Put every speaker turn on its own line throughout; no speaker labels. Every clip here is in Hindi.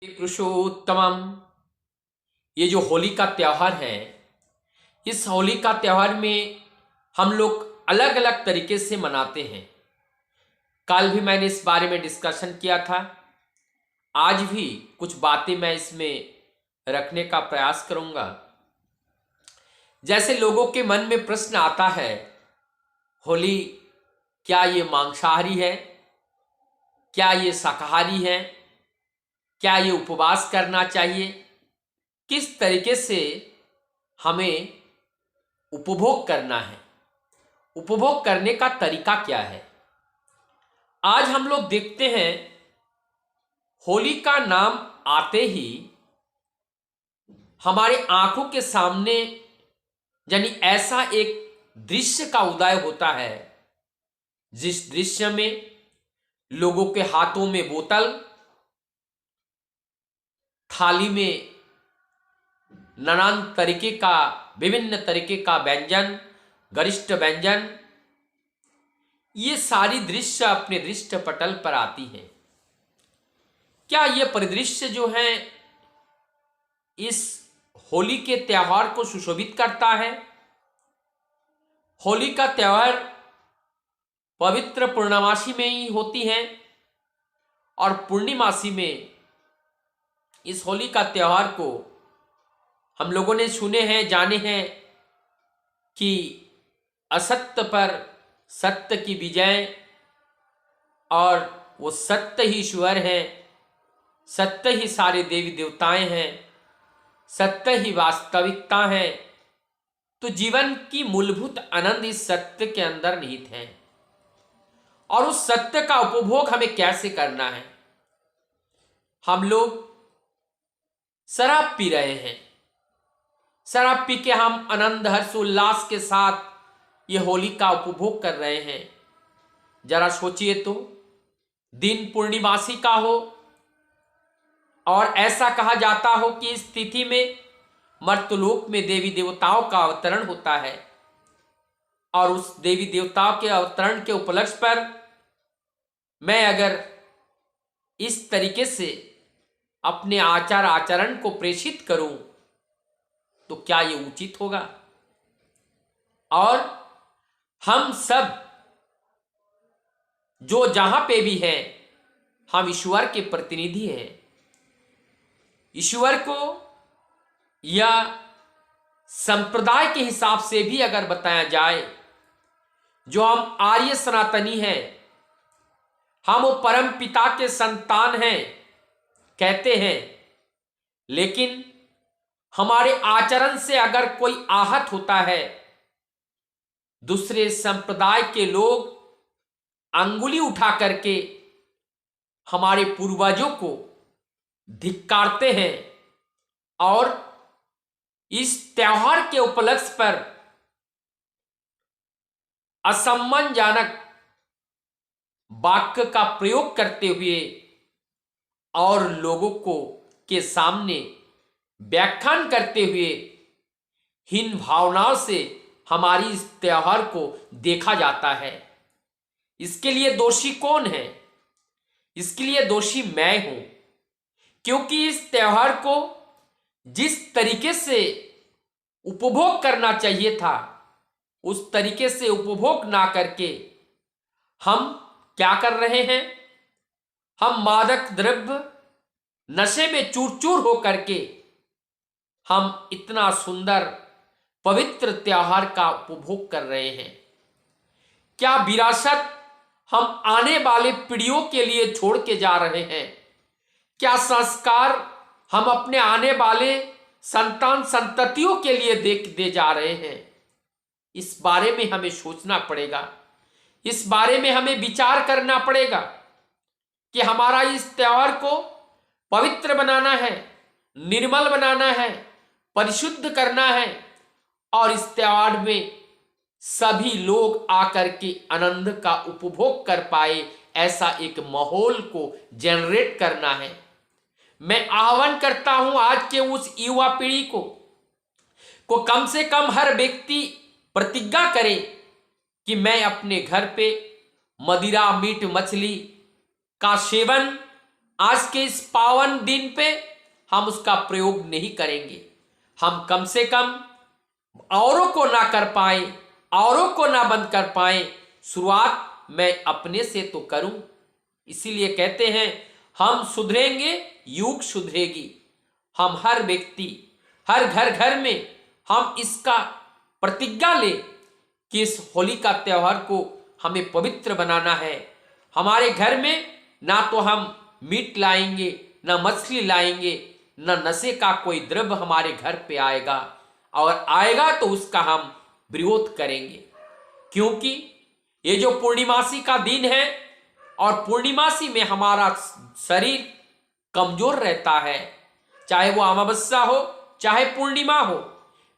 पुरुषोत्तमम। ये जो होली का त्यौहार है, इस होली का त्यौहार में हम लोग अलग अलग तरीके से मनाते हैं। कल भी मैंने इस बारे में डिस्कशन किया था। आज भी कुछ बातें मैं इसमें रखने का प्रयास करूंगा। जैसे लोगों के मन में प्रश्न आता है, होली क्या ये मांसाहारी है, क्या ये शाकाहारी है, क्या ये उपवास करना चाहिए, किस तरीके से हमें उपभोग करना है, उपभोग करने का तरीका क्या है। आज हम लोग देखते हैं, होली का नाम आते ही हमारे आंखों के सामने यानी ऐसा एक दृश्य का उदय होता है, जिस दृश्य में लोगों के हाथों में बोतल, थाली में नानान तरीके का, विभिन्न तरीके का व्यंजन, गरिष्ठ व्यंजन, ये सारी दृश्य अपने दृष्टि पटल पर आती हैं। क्या ये परिदृश्य जो है इस होली के त्योहार को सुशोभित करता है? होली का त्योहार पवित्र पूर्णमासी में ही होती है और पूर्णिमासी में इस होली का त्योहार को हम लोगों ने सुने हैं, जाने हैं कि असत्य पर सत्य की विजय, और वो सत्य ही ईश्वर है, सत्य ही सारे देवी देवताएं हैं, सत्य ही वास्तविकता है। तो जीवन की मूलभूत आनंद इस सत्य के अंदर निहित है। और उस सत्य का उपभोग हमें कैसे करना है? हम लोग शराब पी रहे हैं, शराब पी के हम आनंद हर्षोल्लास के साथ ये होली का उपभोग कर रहे हैं। जरा सोचिए तो, दिन पूर्णिमासी का हो और ऐसा कहा जाता हो कि इस तिथि में मर्त्यलोक में देवी देवताओं का अवतरण होता है, और उस देवी देवताओं के अवतरण के उपलक्ष्य पर मैं अगर इस तरीके से अपने आचार आचरण को प्रेषित करूं तो क्या ये उचित होगा? और हम सब जो जहां पे भी हैं, हम ईश्वर के प्रतिनिधि हैं। ईश्वर को या संप्रदाय के हिसाब से भी अगर बताया जाए, जो हम आर्य सनातनी हैं, हम वो परम पिता के संतान हैं कहते हैं, लेकिन हमारे आचरण से अगर कोई आहत होता है, दूसरे संप्रदाय के लोग अंगुली उठा करके हमारे पूर्वजों को धिक्कारते हैं और इस त्योहार के उपलक्ष्य पर असम्मानजनक वाक्य का प्रयोग करते हुए और लोगों को के सामने व्याख्यान करते हुए हीन भावनाओं से हमारी इस त्योहार को देखा जाता है। इसके लिए दोषी कौन है? इसके लिए दोषी मैं हूं, क्योंकि इस त्योहार को जिस तरीके से उपभोग करना चाहिए था, उस तरीके से उपभोग ना करके हम क्या कर रहे हैं? हम मादक द्रव्य नशे में चूर चूर हो करके हम इतना सुंदर पवित्र त्योहार का उपभोग कर रहे हैं। क्या विरासत हम आने वाले पीढ़ियों के लिए छोड़ के जा रहे हैं? क्या संस्कार हम अपने आने वाले संतान संततियों के लिए दे जा रहे हैं? इस बारे में हमें सोचना पड़ेगा, इस बारे में हमें विचार करना पड़ेगा कि हमारा इस त्योहार को पवित्र बनाना है, निर्मल बनाना है, परिशुद्ध करना है, और इस त्योहार में सभी लोग आकर के आनंद का उपभोग कर पाए, ऐसा एक माहौल को जनरेट करना है। मैं आह्वान करता हूं आज के उस युवा पीढ़ी को कम से कम हर व्यक्ति प्रतिज्ञा करे कि मैं अपने घर पे मदिरा, मीट, मछली का सेवन आज के इस पावन दिन पे हम उसका प्रयोग नहीं करेंगे। हम कम से कम औरों को ना कर पाए, औरों को ना बंद कर पाए, शुरुआत मैं अपने से तो करूं। इसीलिए कहते हैं हम सुधरेंगे युग सुधरेगी। हम हर व्यक्ति, हर घर घर में हम इसका प्रतिज्ञा ले कि इस होली का त्यौहार को हमें पवित्र बनाना है। हमारे घर में ना तो हम मीट लाएंगे, ना मछली लाएंगे, ना नशे का कोई द्रव्य हमारे घर पे आएगा, और आएगा तो उसका हम विरोध करेंगे। क्योंकि ये जो पूर्णिमासी का दिन है, और पूर्णिमासी में हमारा शरीर कमजोर रहता है, चाहे वो अमावस्या हो चाहे पूर्णिमा हो।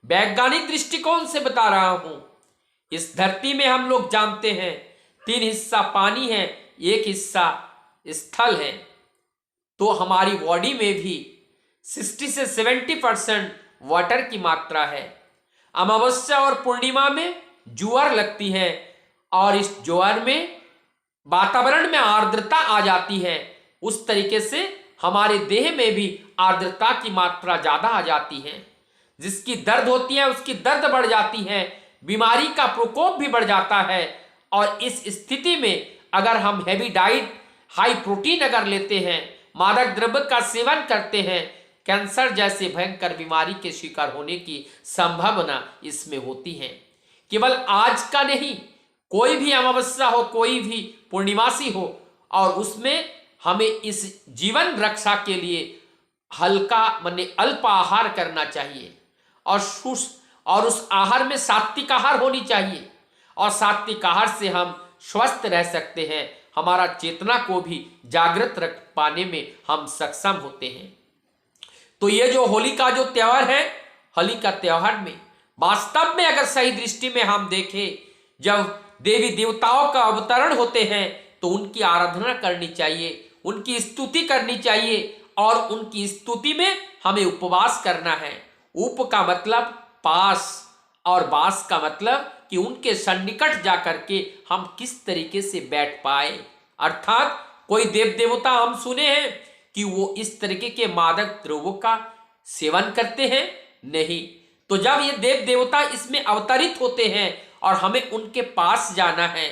वैज्ञानिक दृष्टिकोण से बता रहा हूं, इस धरती में हम लोग जानते हैं 3 हिस्सा पानी है, 1 हिस्सा स्थल है। तो हमारी बॉडी में भी 60 से 70% वाटर की मात्रा है। अमावस्या और पूर्णिमा में ज्वार लगती है, और इस ज्वार में वातावरण में आर्द्रता आ जाती है। उस तरीके से हमारे देह में भी आर्द्रता की मात्रा ज्यादा आ जाती है। जिसकी दर्द होती है उसकी दर्द बढ़ जाती है, बीमारी का प्रकोप भी बढ़ जाता है। और इस स्थिति में अगर हम हैवी डाइट, हाई प्रोटीन अगर लेते हैं, मादक द्रव्य का सेवन करते हैं, कैंसर जैसे भयंकर बीमारी के शिकार होने की संभावना इसमें होती है। केवल आज का नहीं, कोई भी अमावस्या हो, कोई भी पूर्णिमासी हो, और उसमें हमें इस जीवन रक्षा के लिए हल्का माने अल्प आहार करना चाहिए, और उस आहार में सात्विक आहार होनी चाहिए। और सात्विक आहार से हम स्वस्थ रह सकते हैं, हमारा चेतना को भी जागृत रख पाने में हम सक्षम होते हैं। तो ये जो होली का जो त्यौहार है, होली का त्यौहार में वास्तव में अगर सही दृष्टि में हम देखें, जब देवी देवताओं का अवतरण होते हैं तो उनकी आराधना करनी चाहिए, उनकी स्तुति करनी चाहिए, और उनकी स्तुति में हमें उपवास करना है। उप का मतलब पास, और वास का मतलब कि उनके सन्निकट जाकर के हम किस तरीके से बैठ पाए। अर्थात कोई देव देवता हम सुने हैं कि वो इस तरीके के मादक द्रव्यों का सेवन करते हैं? नहीं। तो जब ये देव देवता इसमें अवतरित होते हैं और हमें उनके पास जाना है,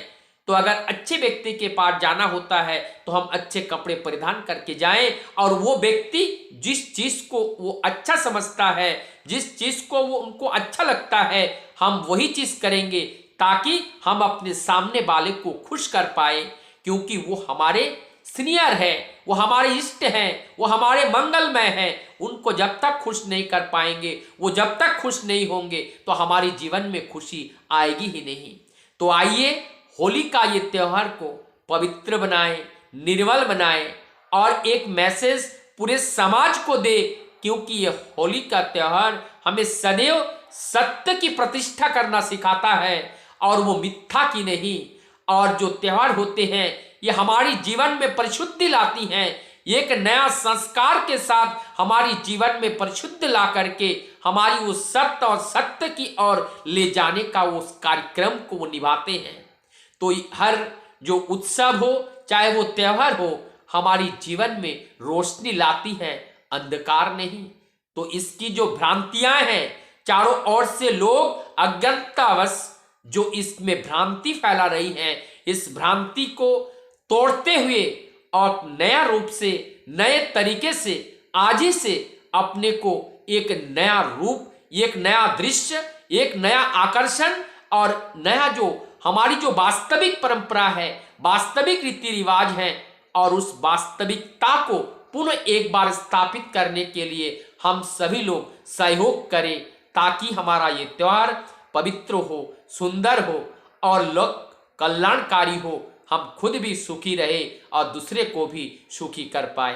तो अगर अच्छे व्यक्ति के पास जाना होता है तो हम अच्छे कपड़े परिधान करके जाएं, और वो व्यक्ति जिस चीज को वो अच्छा समझता है, जिस चीज को वो उनको अच्छा लगता है, हम वही चीज करेंगे, ताकि हम अपने सामने वाले को खुश कर पाए। क्योंकि वो हमारे सीनियर है, वो हमारे इष्ट हैं, वो हमारे मंगलमय हैं। उनको जब तक खुश नहीं कर पाएंगे, वो जब तक खुश नहीं होंगे, तो हमारे जीवन में खुशी आएगी ही नहीं। तो आइए होली का ये त्यौहार को पवित्र बनाएं, निर्मल बनाएं, और एक मैसेज पूरे समाज को दे। क्योंकि ये होली का त्यौहार हमें सदैव सत्य की प्रतिष्ठा करना सिखाता है, और वो मिथ्या की नहीं। और जो त्यौहार होते हैं ये हमारी जीवन में परिशुद्धि लाती हैं, एक नया संस्कार के साथ हमारी जीवन में परिशुद्धि ला करके हमारी उस सत्य और सत्य की ओर ले जाने का उस कार्यक्रम को वो निभाते हैं। तो हर जो उत्सव हो, चाहे वो त्यौहार हो, हमारी जीवन में रोशनी लाती है, अंधकार नहीं। तो इसकी जो भ्रांतियां हैं, चारों ओर से लोग अज्ञानतावश जो इसमें भ्रांति फैला रही है, इस भ्रांति को तोड़ते हुए और नया रूप से, नए तरीके से आज ही से अपने को एक नया रूप, एक नया दृश्य, एक नया आकर्षण, और नया जो हमारी जो वास्तविक परंपरा है, वास्तविक रीति रिवाज है, और उस वास्तविकता को पुनः एक बार स्थापित करने के लिए हम सभी लोग सहयोग करें, ताकि हमारा ये त्यौहार पवित्र हो, सुंदर हो, और लोक कल्याणकारी हो। हम खुद भी सुखी रहे और दूसरे को भी सुखी कर पाए।